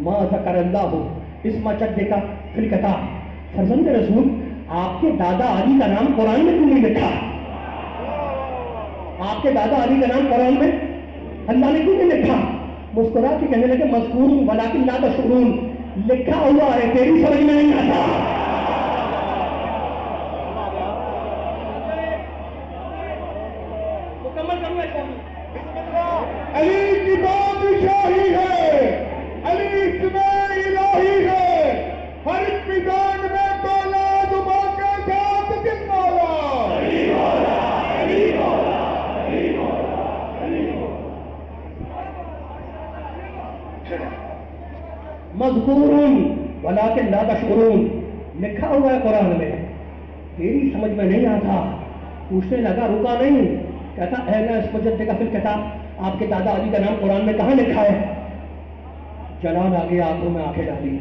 ما ذکر اللہ اسم جدک فی الکتاب، فرزند رسول آپ کے دادا علی کا نام قرآن میں کیوں نہیں لکھا؟ آپ کے دادا علی کا نام قرآن میں اللہ نے کیوں نہیں لکھا؟ مسکرا کے کہنے لگے مذکور ولکن لا تشعرون، لکھا ہوا ہے تیری سمجھ میں نہیں آتا۔ مکمل کروں علی کی بادشاہی ہے، علی اسم الہی ہے، ہر ایک میدان میں بالا دبا کے ساتھ دل مولا علی مولا علی مولا علی مولا علی مولا۔ مذکور ولکن لا تشعرون، لکھا ہوا ہے قرآن میں تیری سمجھ میں نہیں آتا۔ پوچھنے لگا، رکا نہیں، کہتا اے اسم جدک فی الکتاب، آپ کے دادا علی کا نام قرآن میں کہاں لکھا ہے؟ جلال آگے آنکھوں میں آنکھیں ڈالی،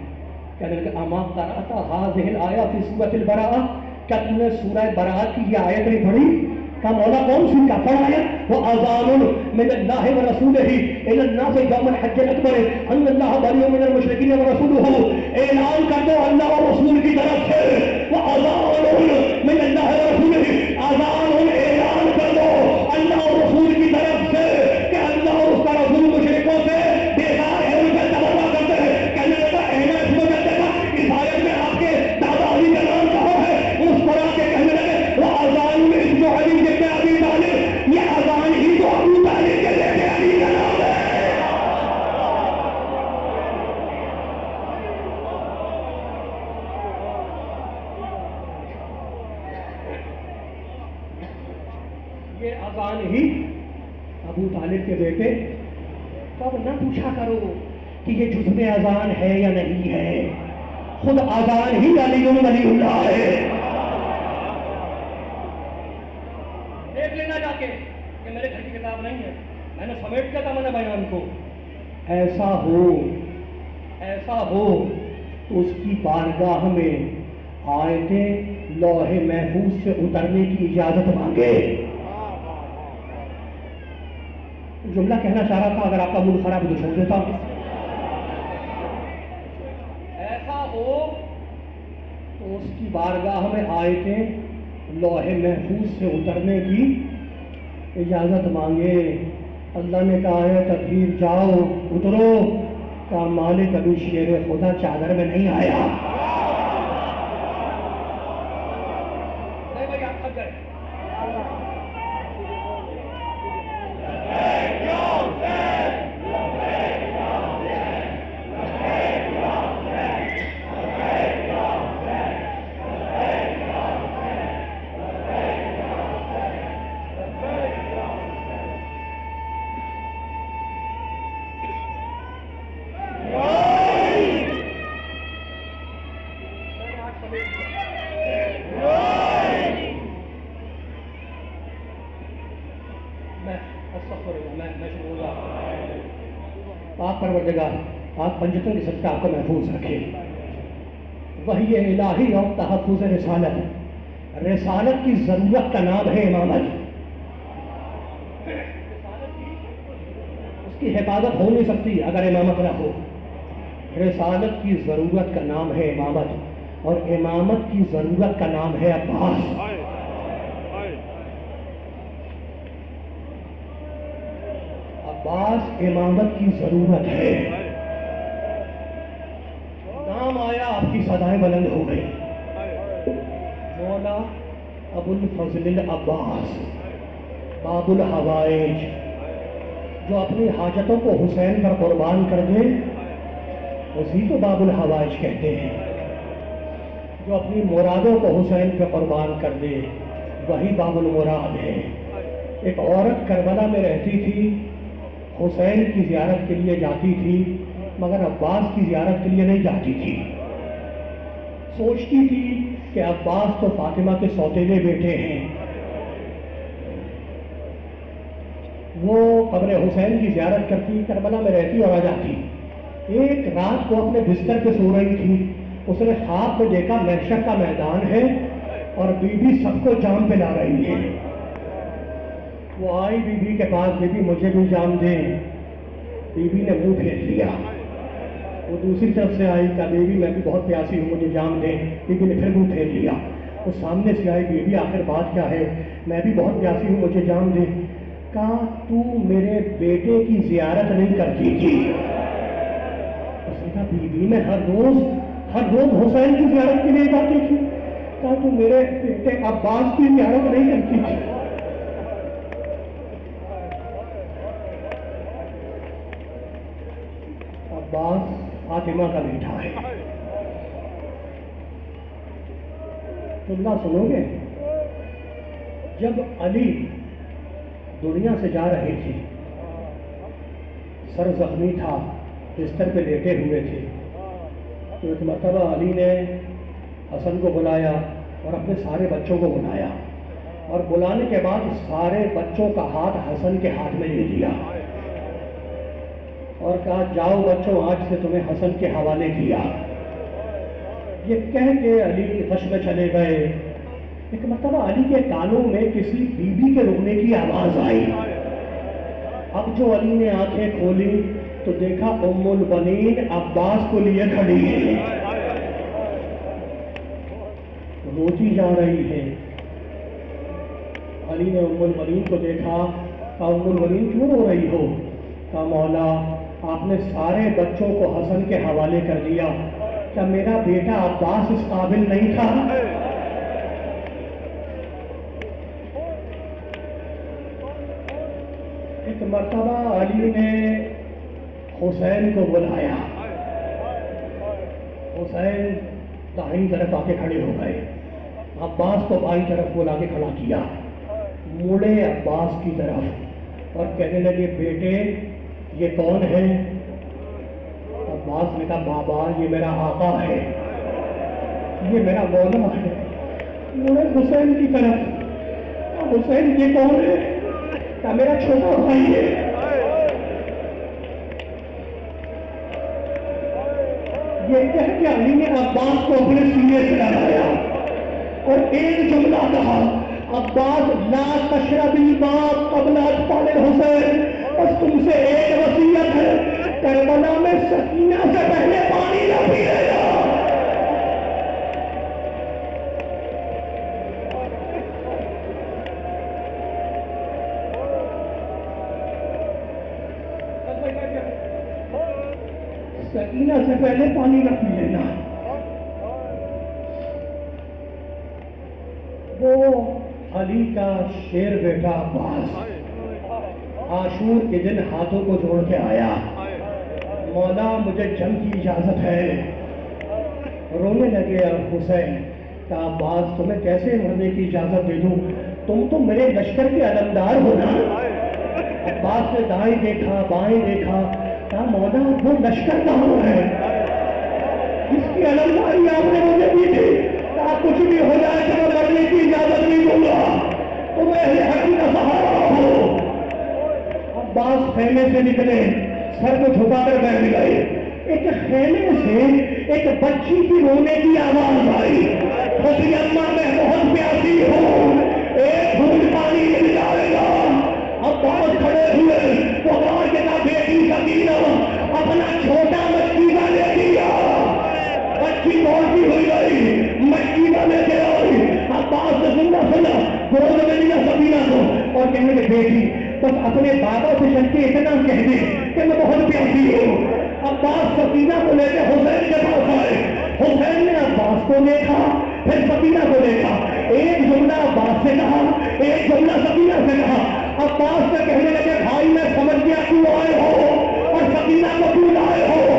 کہنے لگا اما قرأت هذه الآیہ فی سورۃ البراءہ، کیا تم نے سورہ براءت کی یہ آیت نہیں پڑھی؟ کہا مولا کون سی کا پڑھا ہے؟ وہ اذان من اللہ ورسولہ الی الناس یوم الحج الاکبر ان اللہ بری من المشرکین ورسولہ، اعلان کر دو اللہ اور رسول کی طرف سے، وہ اذان من اللہ ورسولہ، اذان اعلان کر دو اللہ اور رسول کی طرف سے کہ اللہ اور اس کا رسول مشرکوں سے بیزار ہے، ان پہ تبرہ کرتے ہیں۔ کہنے لگا اے اسم جدک، اس آیت میں آپ کے دادا علی کا نام کہاں ہے؟ مسکرا کے کہنے لگے وہ اذان میں اسم علی کے ابی طالب، یہ اذان ہی تو ابو طالب کے بیٹے علی کا نام ہے۔ یہ اذان ہی ابو طالب کے بیٹے، تب نہ پوچھا کرو کہ یہ جزو اذان ہے یا نہیں ہے، خود اذان ہی علی ولی اللہ ہے۔ دیکھ لینا جا کے کہ میرے گھر کی کتاب نہیں ہے، میں نے سمیٹ کیا تھا میں نے بیان کو۔ ایسا ہو تو اس کی بارگاہ میں آیتیں لوح محفوظ سے اترنے کی اجازت مانگے۔ جملہ کہنا چاہ رہا تھا، اگر آپ کا موڈ خراب ہے تو چھوڑ دیتا ہوں۔ ایسا ہو تو اس کی بارگاہ میں آیتیں لوح محفوظ سے اترنے کی اجازت مانگے۔ اللہ نے کہا ہے تطہیر جاؤ اترو، کا مالک ابھی شیر خدا چادر میں نہیں آیا۔ نہیں بھائی آپ تھک گئے۔ پاک پروردگار پاک پنجتن کی صدقہ آپ کو محفوظ رکھے۔ وحی الہی اور تحفظ رسالت، رسالت کی ضرورت کا نام ہے امامت۔ اس کی حفاظت ہو نہیں سکتی اگر امامت نہ ہو۔ رسالت کی ضرورت کا نام ہے امامت، اور امامت کی ضرورت کا نام ہے عباس۔ عباس امامت کی ضرورت ہے، نام آیا آپ کی صدائیں بلند ہو گئی۔ مولا ابو الفضل العباس باب الحوائج، جو اپنی حاجتوں کو حسین پر قربان کر دے اسی کو باب الحوائج کہتے ہیں۔ جو اپنی مرادوں کو حسین پہ قربان کر دے وہی باب المراد ہے۔ ایک عورت کربلا میں رہتی تھی، حسین کی زیارت کے لیے جاتی تھی مگر عباس کی زیارت کے لیے نہیں جاتی تھی۔ سوچتی تھی کہ عباس تو فاطمہ کے سوتیلے بیٹے ہیں، وہ قبر حسین کی زیارت کرتی، کربلا میں رہتی اور آ جاتی۔ ایک رات کو اپنے بستر پہ سو رہی تھی، اس نے خواب میں دیکھا محشر کا میدان ہے اور بی بی سب کو جام پہ لا رہی ہے۔ وہ آئی بی بی کے پاس، بی بی مجھے بھی جام دیں۔ بی بی نے منہ پھیر لیا، وہ دوسری طرف سے آئی، کہا بیوی میں بھی بہت پیاسی ہوں، مجھے جام دیں، بیوی نے پھر منہ پھیر لیا۔ وہ سامنے سے آئی، بیوی آخر بات کیا ہے؟ میں بھی بہت پیاسی ہوں، مجھے جام دیں۔ کہا تو میرے بیٹے کی زیارت نہیں کرتی تھی؟ اس نے کہا بیوی میں ہر روز حسین کی زیارت کے لیے جاتی تھی۔ کہا تو میرے بیٹے عباس کی زیارت نہیں کرتی تھی؟ عباس فاطمہ کا بیٹا ہے۔ جملہ سنو گے؟ جب علی دنیا سے جا رہے تھے، سر زخمی تھا، بستر پہ لیٹے ہوئے تھے، تو ایک مرتبہ علی نے حسن کو بلایا اور اپنے سارے بچوں کو بلایا، اور بلانے کے بعد سارے بچوں کا ہاتھ حسن کے ہاتھ میں دے دیا اور کہا جاؤ بچوں، آج سے تمہیں حسن کے حوالے کیا۔ یہ کہہ کے علی غش میں چلے گئے۔ ایک مرتبہ علی کے کانوں میں کسی بی کے رونے کی آواز آئی۔ اب جو علی نے آنکھیں کھولی تو دیکھا ام البنین عباس کو لیے کھڑی ہے، روتی جا رہی ہے۔ علی نے ام البنین کو دیکھا، کہا ام البنین کیوں رو رہی ہو؟ کہا مولا آپ نے سارے بچوں کو حسن کے حوالے کر دیا، کیا میرا بیٹا عباس اس قابل نہیں تھا؟ ایک مرتبہ علی نے حسین کو بلایا، حسین دائیں طرف آ کے کھڑے ہو گئے، عباس کو بائیں طرف بلا کے کھڑا کیا، مڑے عباس کی طرف اور کہنے لگے بیٹے یہ کون ہے؟ عباس نے کہا بابا یہ میرا آقا ہے، یہ میرا مولا ہے۔ مڑے حسین کی طرف، حسین یہ کون ہے؟ کہا میرا چھوٹا بھائی ہے۔ یہ کہہ کے علی نے عباس کو اپنے سینے سے لگایا اور ایک جملہ کہا، عباس لا تشرب الماء قبل اطفال الحسین، بس تم سے ایک وصیت ہے، کربلا میں سکینہ سے پہلے پانی نہ پیے گا۔ سکینہ سے پہلے پانی نہ پی لینا۔ وہ علی کا شیر بیٹا عباس عاشور کے دن ہاتھوں کو جوڑ کے آیا، مولا مجھے جنگ کی اجازت ہے۔ رونے لگے اب حسین، کہا عباس تمہیں کیسے مرنے کی اجازت دے دوں، تم تو میرے لشکر کے علمدار ہو نا۔ عباس نے دائیں دیکھا بائیں دیکھا، کہا مولا وہ لشکر کہاں ہے جس کی علمداری آپ نے مجھے دی تھی؟ کہا کچھ بھی ہو جائے تو میں مرنے کی اجازت نہیں دوں گا، تم اہل حق کا سہارا ہو۔ عباس خیمے سے نکلے، سر کو جھکا کر بیٹھ گئے۔ ایک خیمے سے ایک بچی کی رونے کی آواز آئی، خوشی اماں میں بہت پیاسی ہوں، ایک گھونٹ پانی مل جائے گا۔ عباس کھڑے ہوئے، پکار کے کہا بیٹی سکینہ اپنا چھوٹا مچیزہ لے لیا۔ بچی دوڑتی ہوئی گئی، مچیزہ لے کے آئی، عباس نے سنا گود میں لیا سکینہ کو اور کہنے لگے بیٹی بس اپنے بابا سے چل کے اتنا کہہ دے کہ میں بہت پیاسی ہوں۔ عباس سکینہ کو لے کے حسین کے پاس آئے، حسین نے عباس کو دیکھا پھر سکینہ کو دیکھا، ایک جملہ عباس سے کہا ایک جملہ سکینہ سے کہا۔ عباس سے کہنے لگے بھائی میں سمجھ گیا کیوں آئے ہو اور سکینہ کو کیوں لائے ہو،